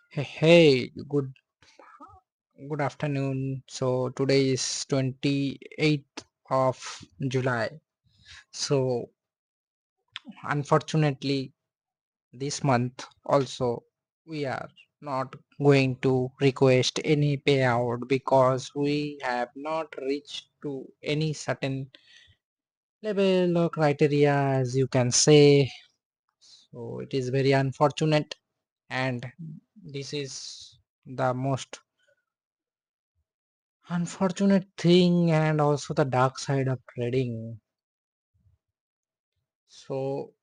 Hey, good afternoon. So today is 28th of July. So unfortunately this month also we are not going to request any payout because we have not reached to any certain level or criteria, as you can say. So it is very unfortunate, and this is the most unfortunate thing and also the dark side of trading. So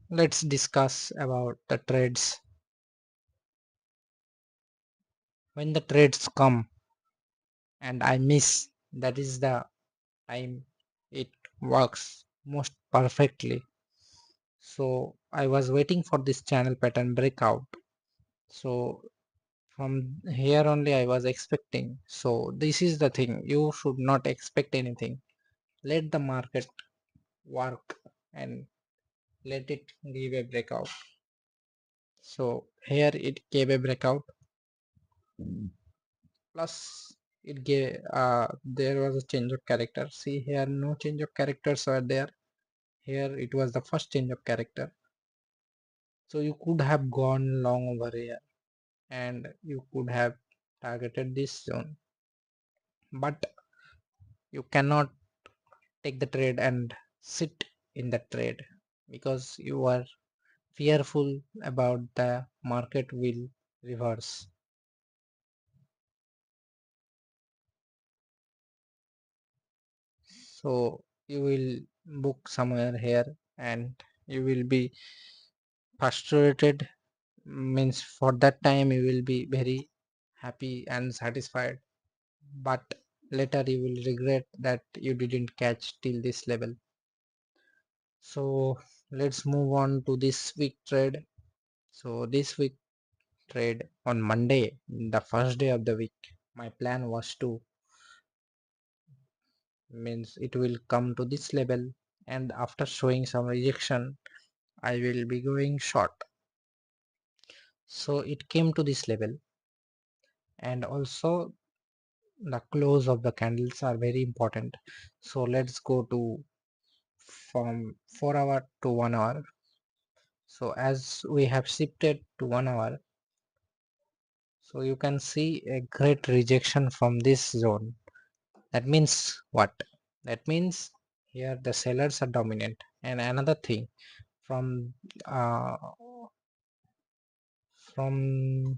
let's discuss about the trades. When the trades come and I miss, that is the time it works most perfectly. So I was waiting for this channel pattern breakout. So from here only I was expecting. So this is the thing, you should not expect anything. Let the market work and let it give a breakout. So here it gave a breakout, plus it gave there was a change of character. See here, no change of characters were there. Here it was the first change of character. So you could have gone long over here and you could have targeted this zone, but you cannot take the trade and sit in the trade because you are fearful about the market will reverse. So you will book somewhere here and you will be frustrated, means for that time you will be very happy and satisfied, but later you will regret that you didn't catch till this level. So let's move on to this week trade. So this week trade on Monday, the first day of the week, my plan was to, means it will come to this level, and after showing some rejection I will be going short. So it came to this level, and also the close of the candles are very important. So let's go to from 4 hour to 1 hour. So as we have shifted to 1 hour, so you can see a great rejection from this zone. That means what? That means here the sellers are dominant. And another thing, from uh, from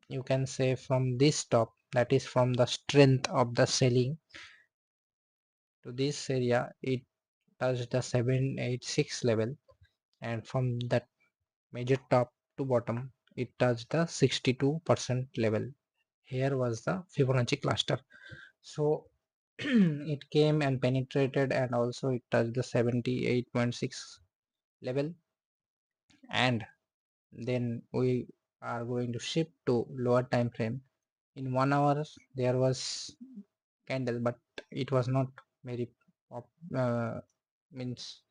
you can say from this top, that is from the strength of the selling to this area, it touched the 786 level, and from that major top to bottom it touched the 62% level. Here was the Fibonacci cluster. So it came and penetrated, and also it touched the 78.6 level, and then we are going to shift to lower time frame. In 1 hour there was candle, but it was not very uh, means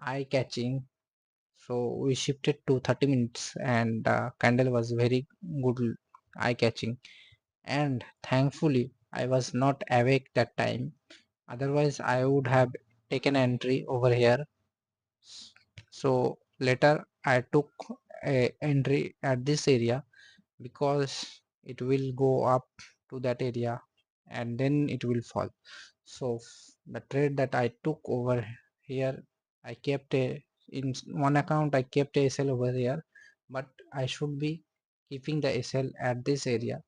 eye catching. So we shifted to 30 minutes, and candle was very good, eye catching, and thankfully I was not awake that time, otherwise I would have taken entry over here. So later I took a entry at this area because it will go up to that area and then it will fall. So the trade that I took over here, I kept a, in one account I kept a SL over here, but I should be keeping the SL at this area.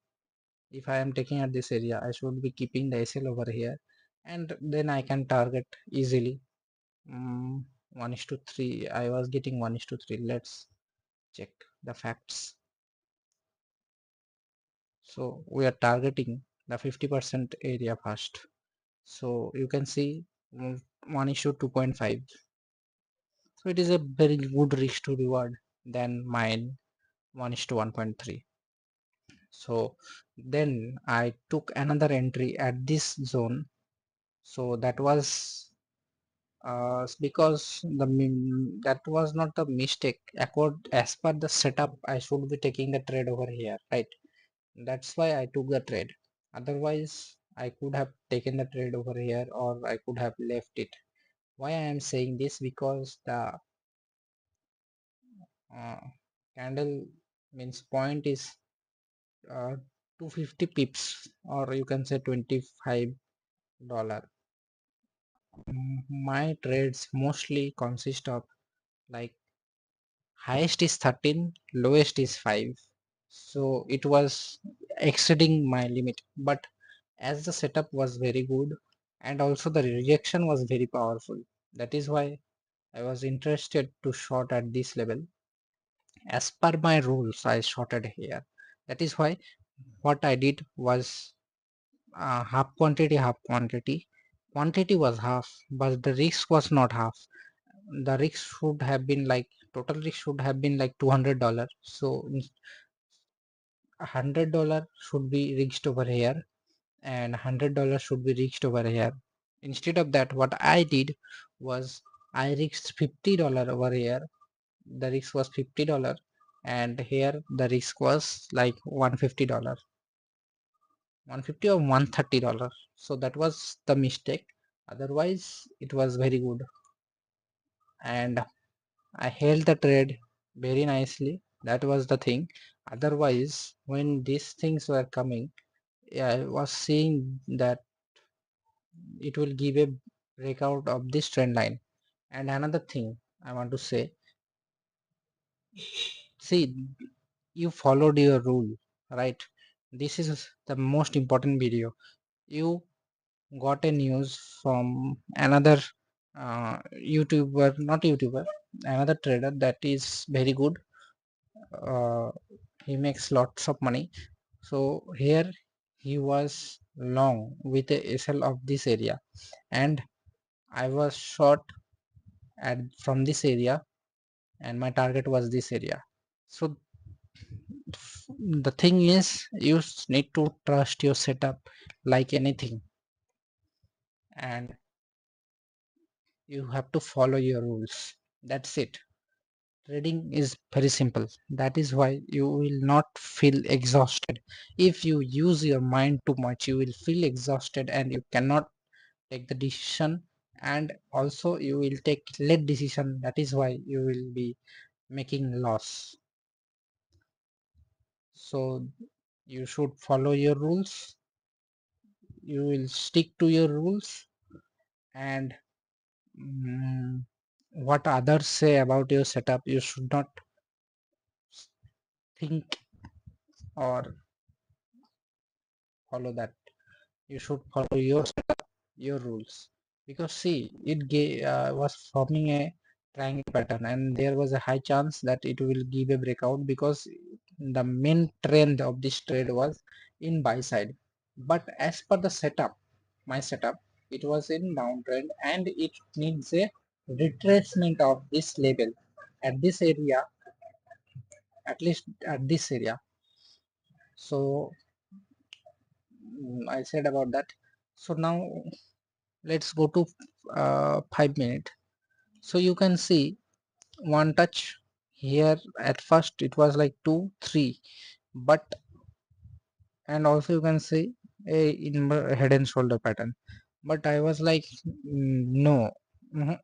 If I am taking at this area, I should be keeping the SL over here, and then I can target easily. 1:3, I was getting 1:3. Let's check the facts. So we are targeting the 50% area first. So you can see 1:2.5. So it is a very good risk to reward than mine 1:1.3. So then I took another entry at this zone. So that was because that was not a mistake. As per the setup, I should be taking the trade over here, right? That's why I took the trade. Otherwise, I could have taken the trade over here, or I could have left it. Why I am saying this? Because the uh, candle means point is 250 pips, or you can say $25. My trades mostly consist of like highest is 13, lowest is 5. So it was exceeding my limit. But as the setup was very good and also the rejection was very powerful, that is why I was interested to short at this level. As per my rules, I shorted here. That is why what I did was half quantity, half quantity. Quantity was half, but the risk was not half. The risk should have been like total risk should have been like $200. So $100 should be reached over here, and $100 should be reached over here. Instead of that, what I did was I reached $50 over here. The risk was $50, and here the risk was like $150, 150 or $130. So that was the mistake. Otherwise, it was very good, and I held the trade very nicely. That was the thing. Otherwise, when these things were coming, yeah, I was seeing that it will give a breakout of this trend line. And another thing I want to say, see, you followed your rule, right? This is the most important video. You got a news from another YouTuber, not YouTuber, another trader that is very good. Uh, he makes lots of money. So here he was long with a SL of this area, and I was short at from this area, and my target was this area. So the thing is, you need to trust your setup like anything, and you have to follow your rules. That's it. Trading is very simple. That is why you will not feel exhausted. If you use your mind too much, you will feel exhausted and you cannot take the decision, and also you will take late decision. That is why you will be making loss. So you should follow your rules. You will stick to your rules, and what others say about your setup, you should not think or follow that. You should follow your rules, because see, was forming a triangle pattern, and there was a high chance that it will give a breakout, because the main trend of this trade was in buy side. But as per the setup, my setup, it was in downtrend, and it needs a retracement of this level at this area, at least at this area. So I said about that. So now let's go to 5 minutes. So you can see one touch here. At first it was like 2 3, but and also you can see a in head and shoulder pattern. But I was like, no,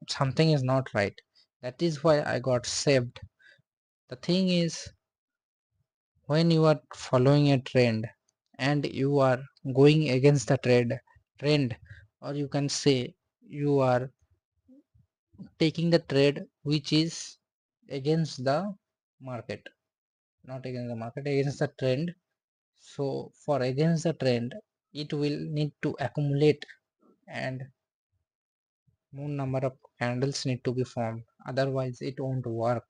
something is not right. That is why I got saved. The thing is, when you are following a trend and you are going against the trend, or you can say you are taking the trade which is against the market, not against the market, against the trend. So for against the trend, it will need to accumulate, and more number of candles need to be formed, otherwise it won't work.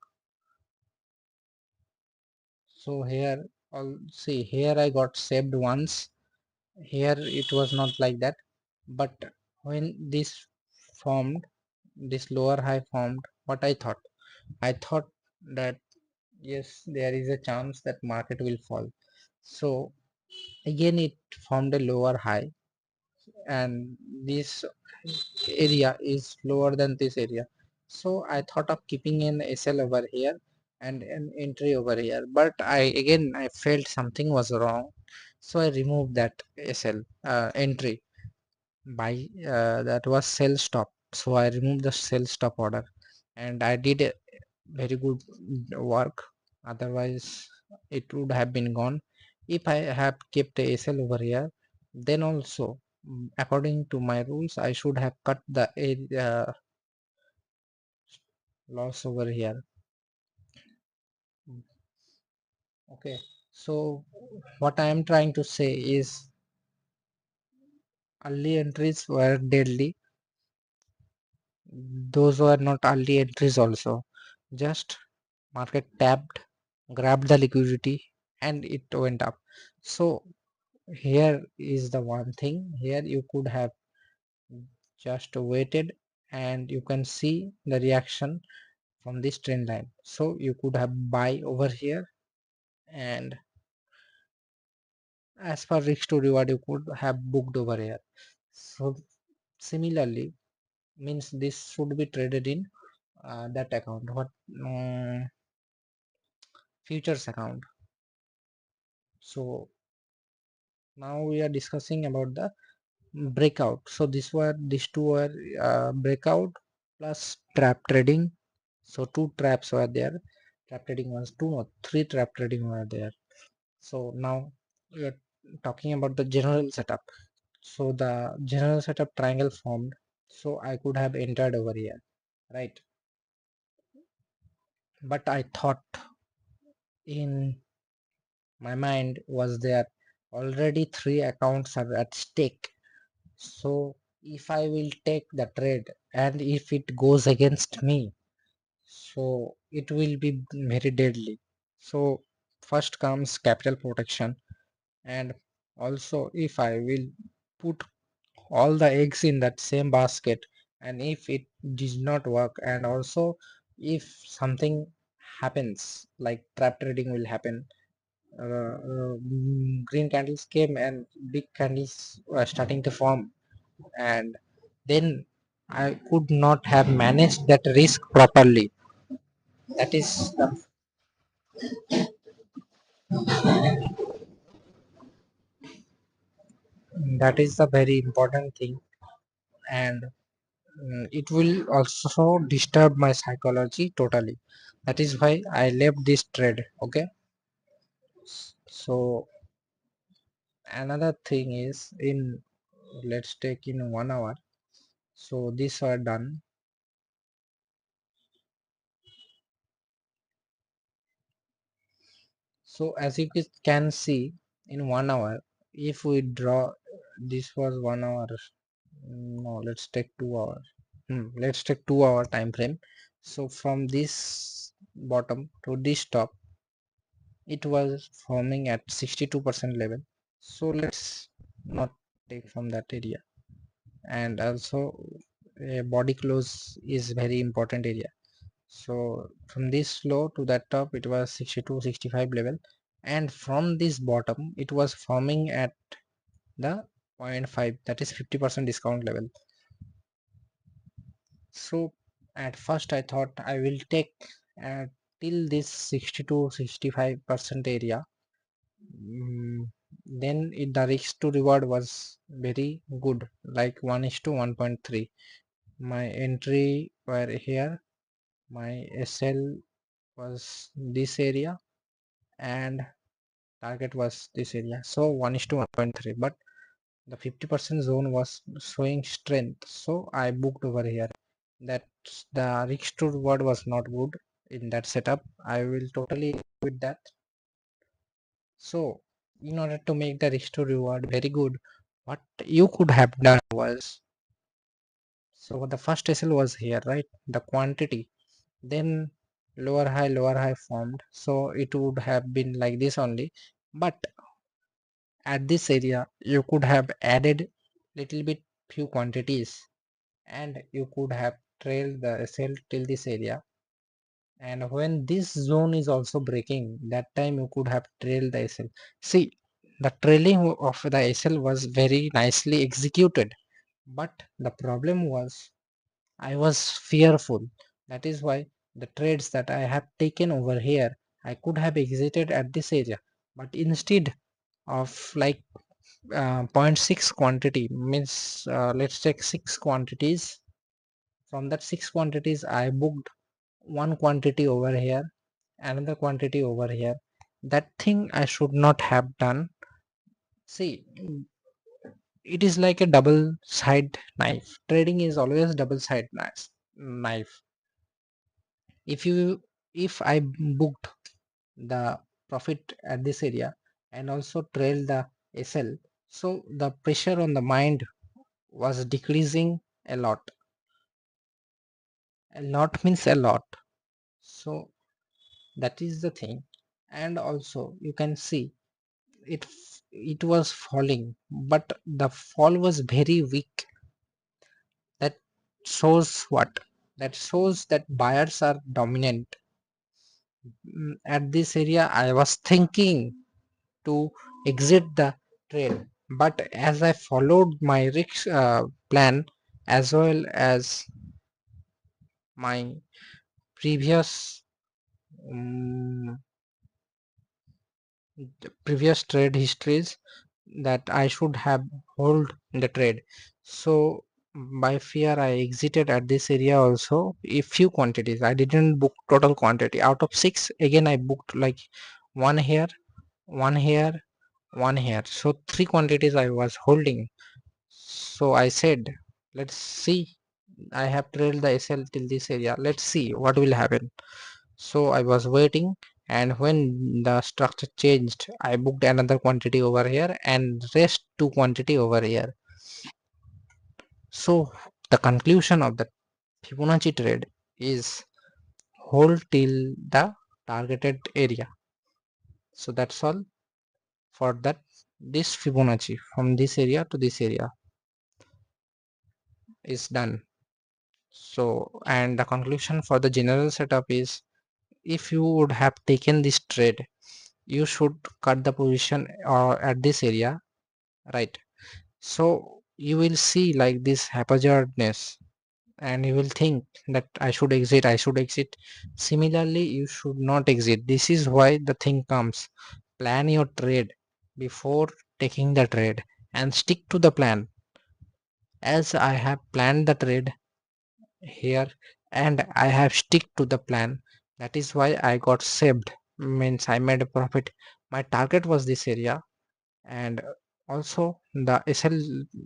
So here, I'll see, here I got saved once. Here it was not like that, but when this formed, this lower high formed, what I thought that yes, there is a chance that market will fall. So again it formed a lower high, and this area is lower than this area. So I thought of keeping an SL over here and an entry over here, but I felt something was wrong, so I removed that SL entry by that was sell stop. So I removed the sell stop order, and I did a very good work. Otherwise it would have been gone. If I have kept a SL over here, then also according to my rules I should have cut the area loss over here. Okay, so what I am trying to say is early entries were deadly. Those were not early entries also. Just market tapped, grabbed the liquidity, and it went up. So here is the one thing. Here you could have just waited, and you can see the reaction from this trend line. So you could have buy over here, and as per risk to reward you could have booked over here. So similarly means this should be traded in that account, what futures account. So now we are discussing about the breakout. So these two were breakout plus trap trading. So two traps were there. Trap trading was two or three trap trading were there. So now we are talking about the general setup. So the general setup triangle formed, so I could have entered over here, right? But I thought in my mind was there already three accounts are at stake. So if I will take the trade and if it goes against me, so it will be very deadly. So first comes capital protection, and also if I will put all the eggs in that same basket, and if it does not work, and also if something happens like trap trading will happen, green candles came and big candles were starting to form, and then I could not have managed that risk properly. That is the very important thing, and it will also disturb my psychology totally. That is why I left this trade. Okay, so another thing is in, let's take in 1 hour. So these are done. So as you can see in 1 hour, if we draw, this was 1 hour. No, let's take 2 hours. Let's take 2 hour time frame. So from this bottom to this top, it was forming at 62% level. So let's not take from that area. And also a body close is very important area. So from this low to that top it was 62 65 level, and from this bottom it was forming at the zero point 0.5, that is 50% discount level. So at first I thought I will take till this 62 65% area. Then the risk to reward was very good, like 1 is to 1.3. My entry were here, my SL was this area, and target was this area. So 1 is to 1.3, but the 50% zone was showing strength, so I booked over here. That the risk to reward was not good in that setup. I will totally with that. So in order to make the risk to reward very good, what you could have done was, so the first SL was here, right? The quantity, then lower high formed, so it would have been like this only. But at this area you could have added little bit few quantities, and you could have trailed the SL till this area, and when this zone is also breaking, that time you could have trailed the SL. See, the trailing of the SL was very nicely executed, but the problem was I was fearful. That is why the trades that I have taken over here, I could have exited at this area, but instead of like zero point 0.6 quantity means let's take 6 quantities. From that 6 quantities I booked one quantity over here, another quantity over here. That thing I should not have done. See, it is like a double side knife. Trading is always double side knife. If I booked the profit at this area and also trailed the SL, so the pressure on the mind was decreasing a lot. A lot means a lot. So that is the thing. And also you can see it it was falling, but the fall was very weak. That shows what? That shows that buyers are dominant. At this area I was thinking to exit the trade, but as I followed my risk plan as well as my previous um, previous trade histories, that I should have hold the trade. So by fear I exited at this area also a few quantities. I didn't book total quantity. Out of 6, again I booked like one here, one here, one here. So 3 quantities I was holding. So I said, let's see. I have trailed the SL till this area. Let's see what will happen. So I was waiting, and when the structure changed, I booked another quantity over here and rest 2 quantity over here. So the conclusion of the Fibonacci trade is hold till the targeted area. So that's all for that. This Fibonacci from this area to this area is done. So, and the conclusion for the general setup is, if you would have taken this trade, you should cut the position at this area, right? So you will see like this haphazardness, and you will think that I should exit. Similarly, you should not exit. This is why the thing comes. Plan your trade before taking the trade and stick to the plan. As I have planned the trade here and I have stick to the plan, that is why I got saved, means I made a profit. My target was this area, and also the SL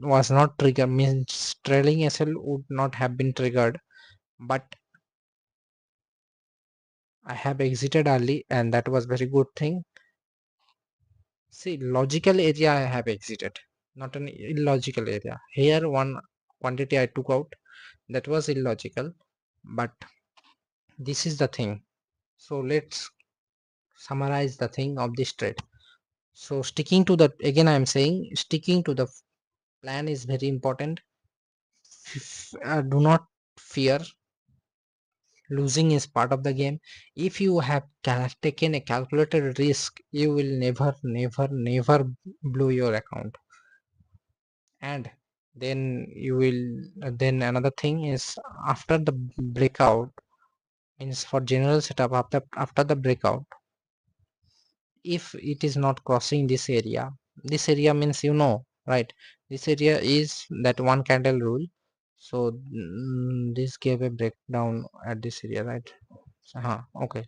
was not triggered, means trailing SL would not have been triggered, but I have exited early, and that was very good thing. See, logical area I have exited, not an illogical area. Here one quantity I took out, that was illogical, but this is the thing. So let's summarize the thing of this trade. So sticking to the, again I am saying, sticking to the plan is very important. Do not fear. Losing is part of the game. If you have taken a calculated risk, you will never blow your account. And then you will, then another thing is, after the breakout, means for general setup, after the breakout, if it is not crossing this area means, you know, right, this area is that one candle rule. So this gave a breakdown at this area, right? So, okay.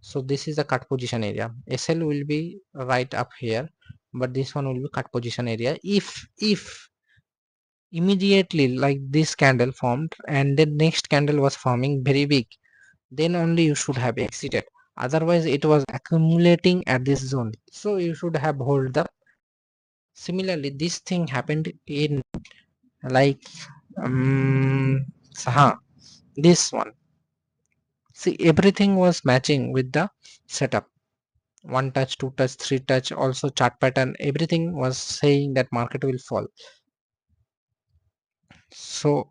So this is the cut position area. SL will be right up here, but this one will be cut position area. If immediately like this candle formed and the next candle was forming very big, then only you should have exited. Otherwise it was accumulating at this zone, so you should have hold the. Similarly, this thing happened in like saha, this one. See, everything was matching with the setup. One touch, two touch, three touch, also chart pattern, everything was saying that market will fall. So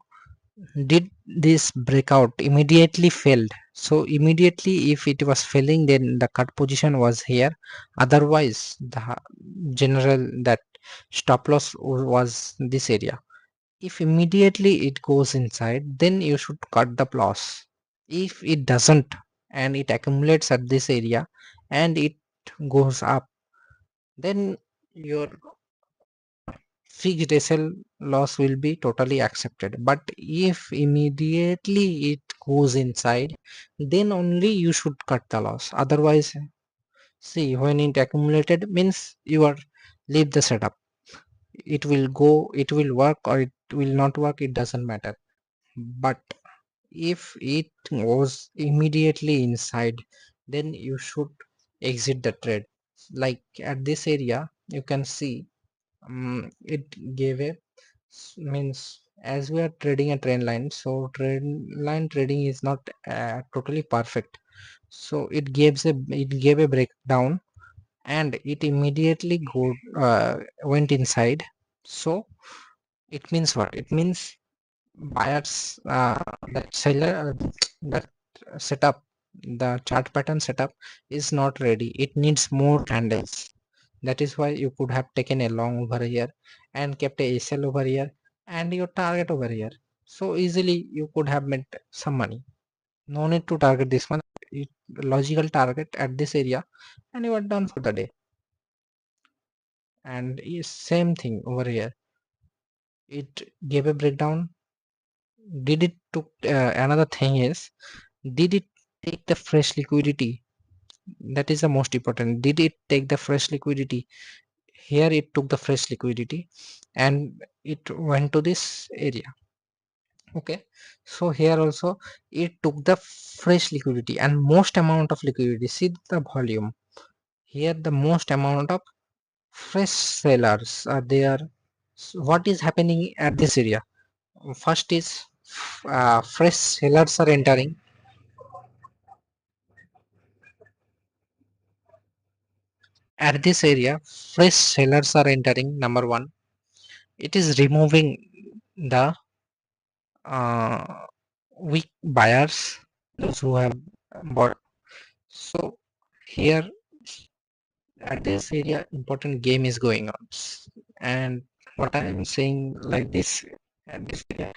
did this breakout immediately failed? So immediately if it was failing, then the cut position was here. Otherwise the general that stop loss was this area. If immediately it goes inside, then you should cut the loss. If it doesn't and it accumulates at this area and it goes up, then your fixed SL loss will be totally accepted. But if immediately it goes inside, then only you should cut the loss. Otherwise, see, when it accumulated means you are leave the setup. It will go, it will work or it will not work, it doesn't matter. But if it was immediately inside, then you should exit the trade. Like at this area you can see, it gave a means, as we are trading a trend line, so trend line trading is not totally perfect. So it gave a breakdown and it immediately went inside. So it means what? It means buyers, that seller, that setup, the chart pattern setup is not ready. It needs more candles. That is why you could have taken a long over here and kept a SL over here and your target over here. So easily you could have made some money. No need to target this one. Logical target at this area and you are done for the day. And same thing over here. It gave a breakdown. Did it took another thing is, did it take the fresh liquidity? That is the most important. Did it take the fresh liquidity? Here it took the fresh liquidity and it went to this area. Okay, so here also it took the fresh liquidity and most amount of liquidity. See the volume here, the most amount of fresh sellers are there. So what is happening at this area? First is fresh sellers are entering at this area. Fresh sellers are entering. Number one, it is removing the uh, weak buyers, those who have bought. So here at this area important game is going on. And what I am saying like this, at this area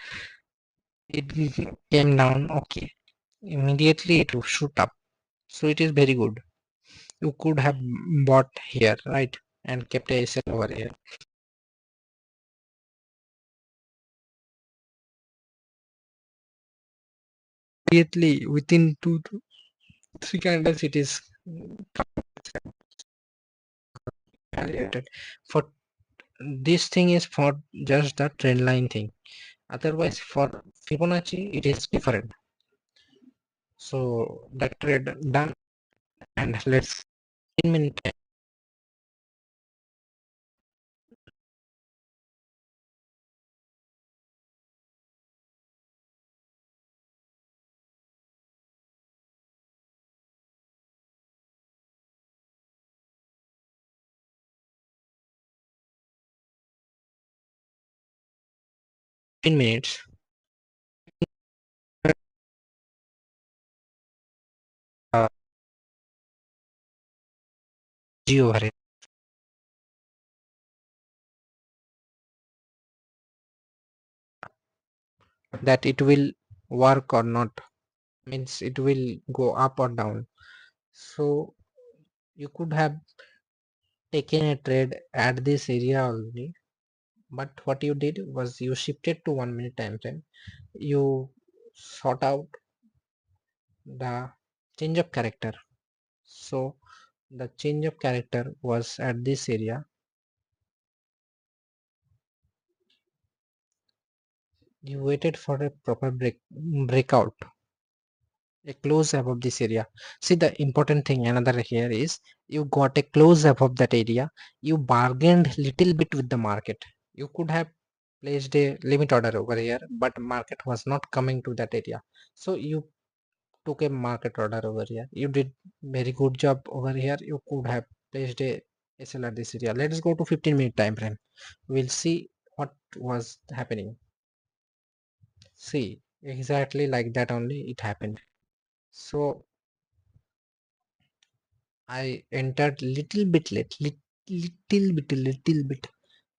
it came down, okay, immediately it will shoot up. So it is very good. You could have bought here, right, and kept a SL over here. Immediately within 2 to 3 candles it is calculated. For this thing is for just the trend line thing. Otherwise for Fibonacci it is different. So that trade done, and let's 10-minute 15 minutes uh, G over it, that it will work or not, means it will go up or down. So you could have taken a trade at this area only, but what you did was you shifted to 1 minute time frame. You sort out the change of character. So the change of character was at this area. You waited for a proper breakout, a close above this area. See the important thing another here is, you got a close above that area. You bargained little bit with the market. You could have placed a limit order over here, but market was not coming to that area. So you took a market order over here. You did very good job over here. You could have placed a SL at this area. Let's go to 15-minute time frame. We'll see what was happening. See, exactly like that only it happened. So I entered little bit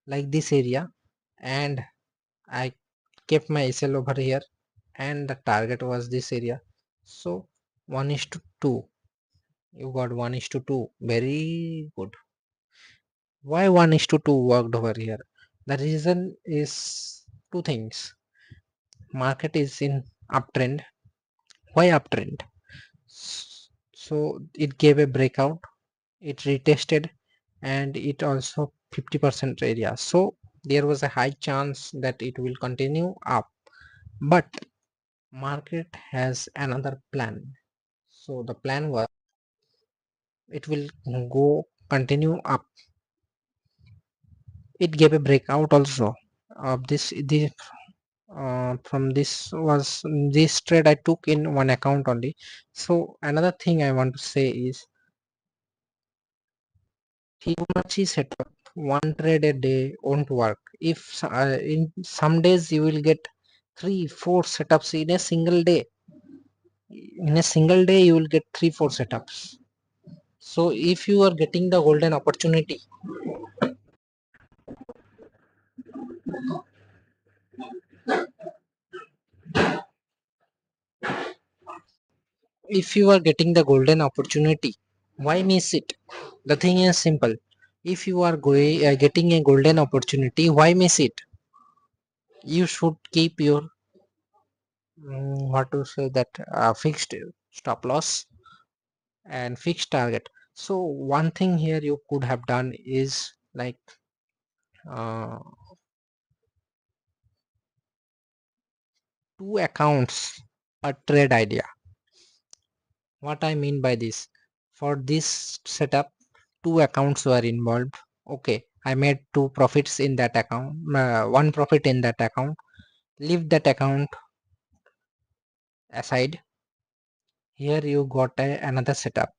like this area, and I kept my SL over here, and the target was this area. So 1 is to 2. You got 1 is to 2. Very good. Why 1 is to 2 worked over here? The reason is two things. Market is in uptrend. Why uptrend? So it gave a breakout, it retested, and it also 50% area. So there was a high chance that it will continue up. But market has another plan. So the plan was it will go continue up. It gave a breakout also of this from this trade I took in one account only. So another thing I want to say is Fibonacci setup, one trade a day won't work. If in some days you will get 3 4 setups in a single day. In a single day you will get 3 4 setups. So if you are getting the golden opportunity, if you are getting the golden opportunity, why miss it? The thing is simple. If you are getting a golden opportunity, why miss it? You should keep your what to say that fixed stop loss and fixed target. So one thing here you could have done is like uh, two accounts a trade idea. What I mean by this, for this setup, two accounts were involved. Okay, I made two profits in that account, one profit in that account. Leave that account aside. Here you got another setup.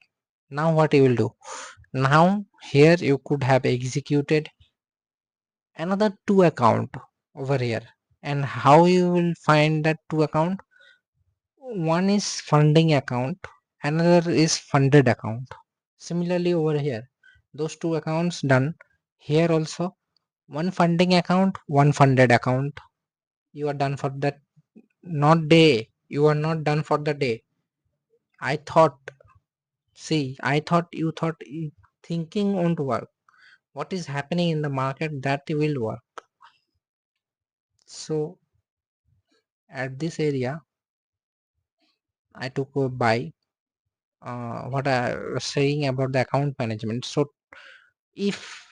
Now what you will do? Now here you could have executed another two account over here. And how you will find that two account? One is funding account, another is funded account. Similarly over here, those two accounts done. Here also one funding account, one funded account. You are done for that. Not day, you are not done for the day. I thought, see, I thought you thought thinking won't work. What is happening in the market that will work. So at this area I took a buy. What I was saying about the account management. So if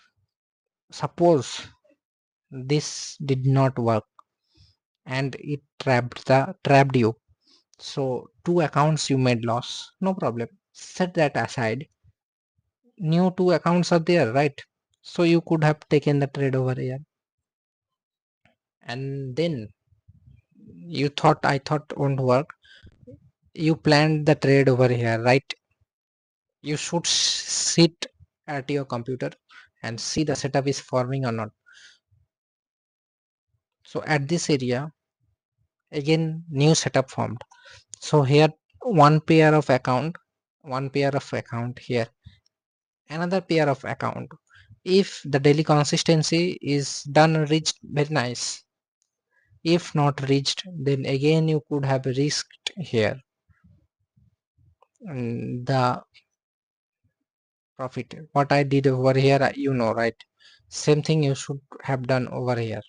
suppose this did not work and it trapped you, so two accounts you made loss, no problem, set that aside. New two accounts are there, right? So you could have taken the trade over here, and then you thought I thought won't work. You planned the trade over here, right? You should sit at your computer and see the setup is forming or not. So at this area again new setup formed. So here one pair of account here, another pair of account. If the daily consistency is done reached, very nice. If not reached, then again you could have risked here the profit. What I did over here, you know, right? Same thing you should have done over here.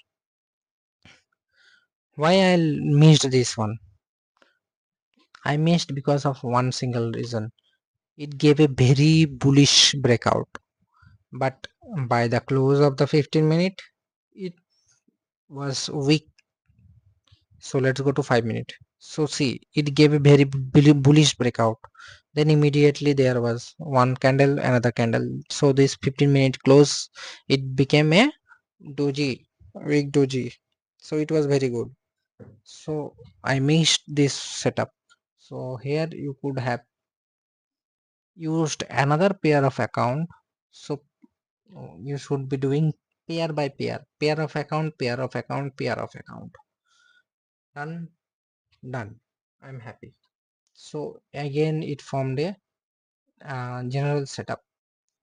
Why I missed this one? I missed because of one single reason. It gave a very bullish breakout, but by the close of the 15 minute it was weak. So let's go to 5 minute. So see, it gave a very bullish breakout, then immediately there was one candle, another candle. So this 15-minute close, it became a doji, weak doji. So it was very good. So I missed this setup. So here you could have used another pair of account. So you should be doing pair by pair, pair of account, pair of account, pair of account. done, done, I'm happy. So again it formed a general setup.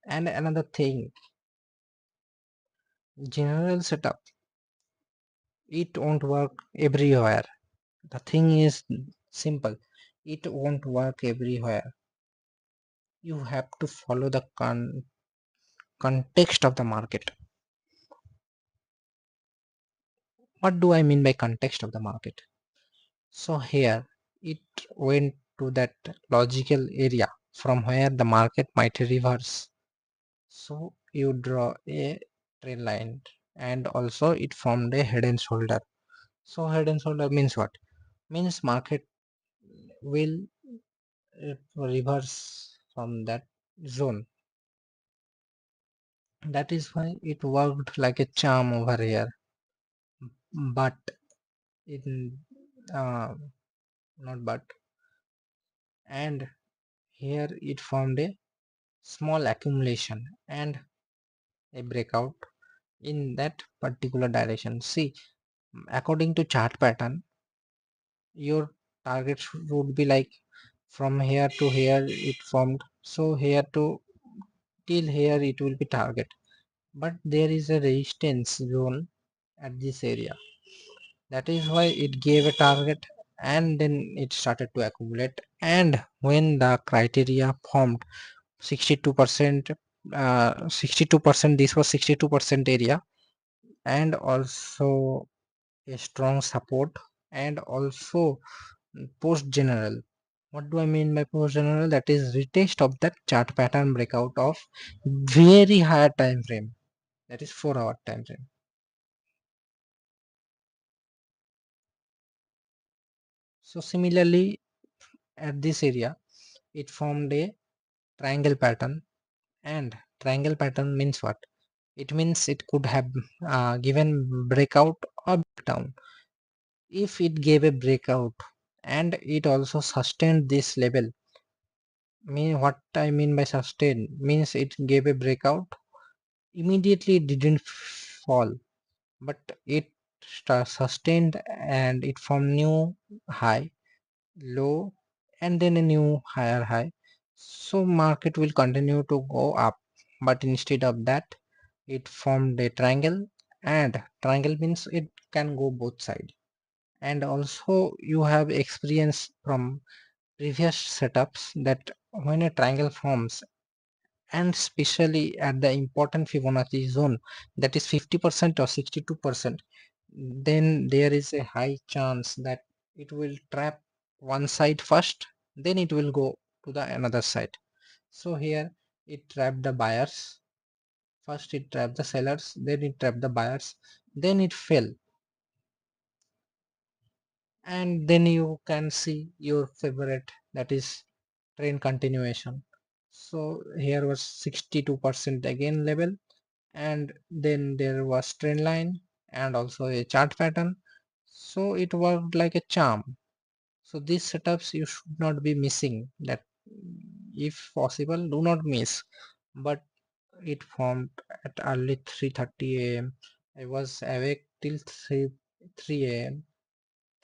And another thing, general setup, it won't work everywhere. The thing is simple, it won't work everywhere. You have to follow the context of the market. What do I mean by context of the market? So here it went to that logical area from where the market might reverse. So you draw a trend line and also it formed a head and shoulder. So head and shoulder means what? Means market will reverse from that zone. That is why it worked like a charm over here. But in not but and here it formed a small accumulation and a breakout in that particular direction. See, according to chart pattern, your target would be like from here to here it formed. So here to till here it will be target. But there is a resistance zone at this area. That is why it gave a target and then it started to accumulate. And when the criteria formed 62%, 62%, this was 62% area, and also a strong support, and also post general. What do I mean by post general? That is retest of that chart pattern breakout of very higher time frame, that is 4-hour time frame. So similarly at this area it formed a triangle pattern, and triangle pattern means what? It means it could have given breakout or breakdown. If it gave a breakout and it also sustained this level, mean what I mean by sustain means it gave a breakout, immediately it didn't fall, but it sustained and it formed new high, low, and then a new higher high. So market will continue to go up, but instead of that it formed a triangle, and triangle means it can go both sides. And also you have experience from previous setups that when a triangle forms, and especially at the important Fibonacci zone, that is 50% or 62%, then there is a high chance that it will trap one side first, then it will go to the another side. So here it trapped the buyers, first it trapped the sellers, then it trapped the buyers, then it fell, and then you can see your favorite, that is trend continuation. So here was 62% again level, and then there was trend line and also a chart pattern. So it worked like a charm. So these setups you should not be missing, that if possible do not miss. But it formed at early 3:30 a.m. I was awake till 3 a.m.,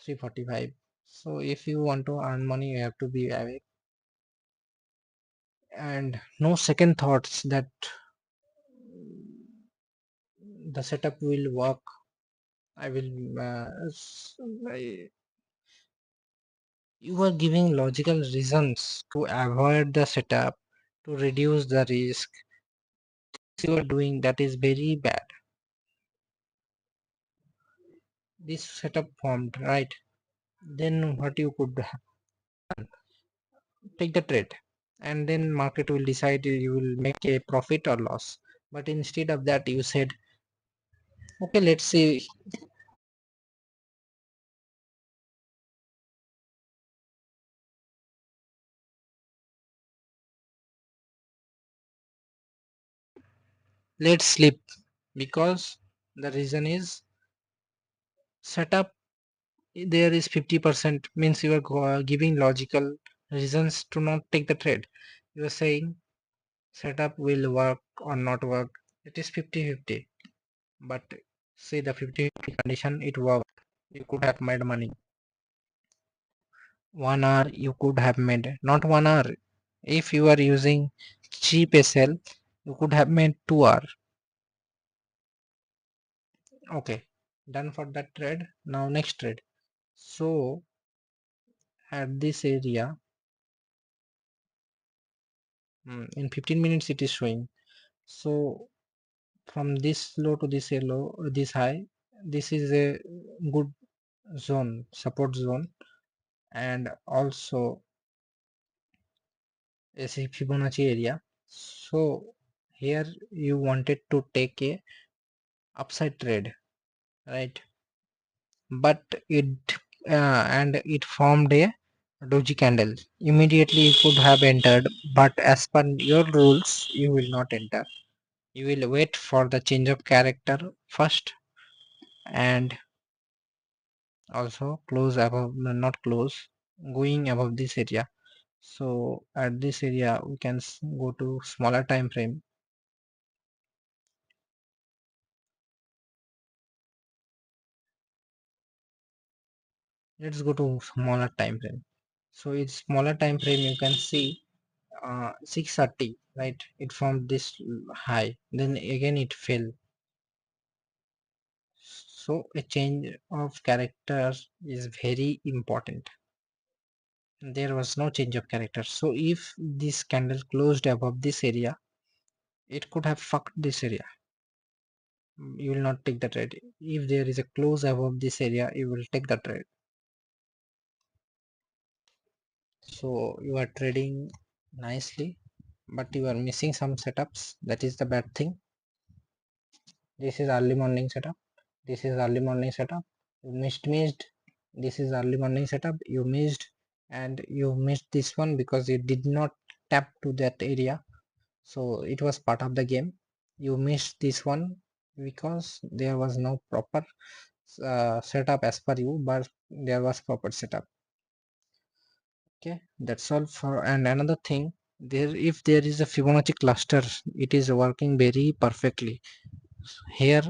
3:45. So if you want to earn money you have to be awake, and no second thoughts that the setup will work. I will you are giving logical reasons to avoid the setup, to reduce the risk. You are doing that is very bad. This setup formed, right? Then what you could take the trade, and then market will decide you will make a profit or loss. But instead of that you said, okay, let's see, let's sleep, because the reason is setup there is 50%, means you are giving logical reasons to not take the trade. You are saying setup will work or not work, it is 50-50. But say the 50-50 condition it worked, you could have made money. 1 hour you could have made, not 1 hour. If you are using cheap SL, you could have made 2 hour. Okay, done for that trade. Now next trade. So at this area, in 15 minutes it is showing. So from this low to this low, this high, this is a good zone, support zone, and also a Fibonacci area. So here you wanted to take a upside trade, right? But it and it formed a doji candle. Immediately you could have entered, but as per your rules you will not enter. You will wait for the change of character first, and also close above, not close, going above this area. So at this area we can go to smaller time frame. Let's go to smaller time frame. So it's smaller time frame, you can see 630, right? It formed this high, then again it fell. So a change of character is very important. There was no change of character. So if this candle closed above this area, it could have fucked this area. You will not take the trade. If there is a close above this area, you will take the trade. So you are trading nicely, but you are missing some setups. That is the bad thing. This is early morning setup. This is early morning setup. You missed. This is early morning setup. You missed, and you missed this one because you did not tap to that area. So it was part of the game. You missed this one because there was no proper setup as per you, but there was proper setup. Okay, that's all for. And another thing, there if there is a Fibonacci cluster, it is working very perfectly. Here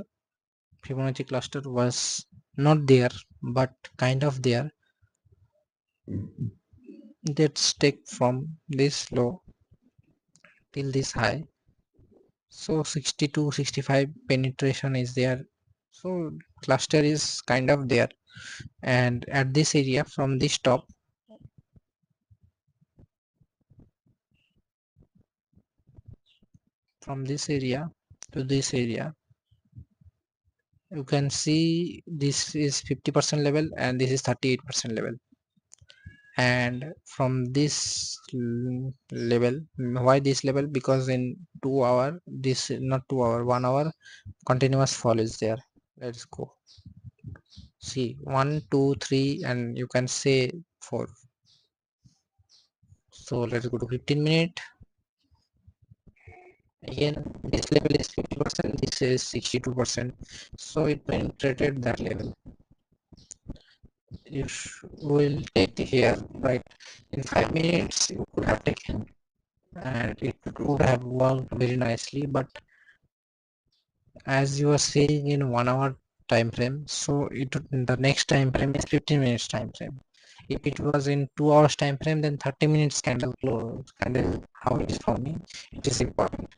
Fibonacci cluster was not there, but kind of there. Let's take from this low till this high. So 62, 65 penetration is there. So cluster is kind of there. And at this area from this top, from this area to this area, you can see this is 50% level and this is 38% level. And from this level, why this level? Because in 2 hour, this not 2 hour, 1 hour continuous fall is there. Let's go see 1 2 3, and you can say 4. So let's go to 15 minute. Again this level is 50%, this is 62%, so it penetrated that level. You will take here, right? In 5 minutes you could have taken, and it would have worked very nicely, but as you are saying in 1 hour time frame, so it the next time frame is 15 minutes time frame. If it was in 2 hours time frame, then 30 minutes candle close, candle how it is forming, it is important.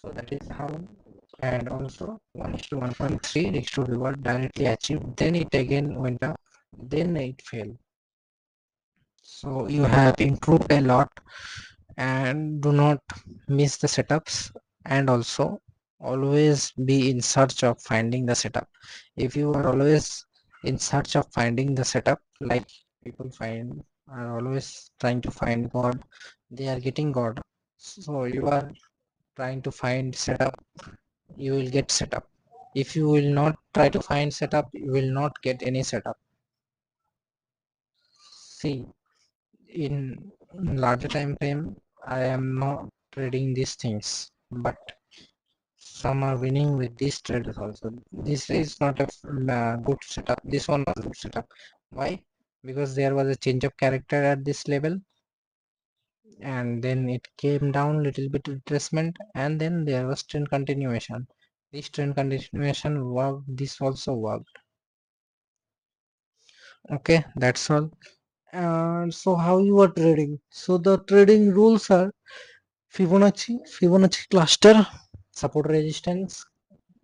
So that is how. And also 1 is to 1.3 next to reward directly achieved, then it again went up, then it fell. So you have improved a lot, and do not miss the setups, and also always be in search of finding the setup. If you are always in search of finding the setup, like people find are always trying to find God, they are getting God. So you are trying to find setup, you will get setup. If you will not try to find setup, you will not get any setup. See, in larger time frame, I am not trading these things, but some are winning with these traders also. This is not a good setup. This one was a good setup. Why? Because there was a change of character at this level, and then it came down little bit retracement, and then there was trend continuation. This trend continuation worked. This also worked. Okay, that's all. And so how you are trading? So the trading rules are Fibonacci cluster, support resistance,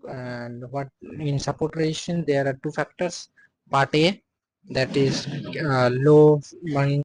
and what in support resistance there are two factors. Part A, that is low money